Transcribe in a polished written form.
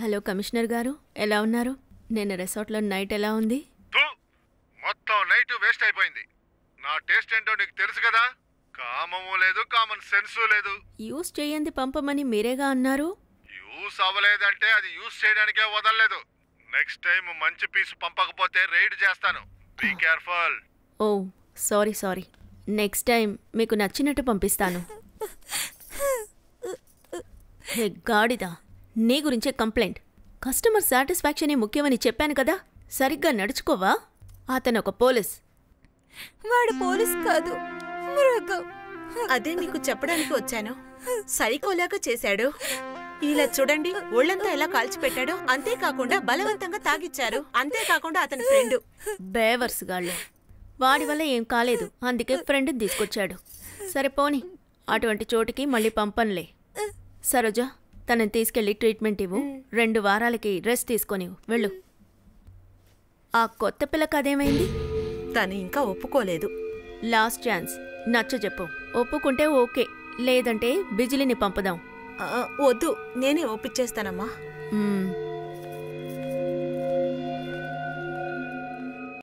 Hello commissioner గారు, ఎలా ఉన్నారు? నేను రిసార్ట్లో నైట్ ఎలా ఉంది? మొత్తం నైట్ వేస్ట్ అయిపోయింది. నా టేస్ట్ ఏంటో నీకు తెలుసు కదా. కామము లేదు, కామన్ సెన్సు లేదు. యూస్ చేయండి పంపమని మీరేగా అన్నారు. యూస్ అవ్వలేదంటే అది యూస్ చేయడానికే వదలలేదు. నెక్స్ట్ టైం మంచి పీస్ పంపకపోతే రైడ్ చేస్తాను. Be careful. Oh sorry. Next time మీకు నచ్చినట్టు పంపిస్తాను. హే గాడిదా, నీ గురించే కంప్లైంట్. కస్టమర్ సాటిస్ఫాక్షనే ముఖ్యమని చెప్పాను కదా, సరిగ్గా నడుచుకోవా? అతను ఒక పోలీస్. వాడు పోలీస్ కాదు, మృగం. అదే మీకు చెప్పడానికి వచ్చాను. సైకోలాగా చేశాడు. ఇలా చూడండి, ఒళ్ళంతా ఎలా కాల్చిపెట్టాడో. అంతేకాకుండా బలవంతంగా తాగిచ్చారు. అంతేకాకుండా అతని ఫ్రెండ్ బేవర్స్ గాళ్ళు. వాడి వల్ల ఏం కాలేదు, అందుకే ఫ్రెండ్ని తీసుకొచ్చాడు. సరే పోని, అటువంటి చోటుకి మళ్ళీ పంపనులే. సరోజా, తనని తీసుకెళ్లి ట్రీట్మెంట్ ఇవ్వు. 2 వారాలకి రెస్ట్ తీసుకొని వెళ్ళు. ఆ కొత్త పిల్ల కదేమైంది? తను ఇంకా ఒప్పుకోలేదు. లాస్ట్ ఛాన్స్, నచ్చ చెప్పు. ఒప్పుకుంటే ఓకే, లేదంటే బిజిలీని పంపుదాం. వద్దు, నేనే ఒప్పించేస్తానమ్మా.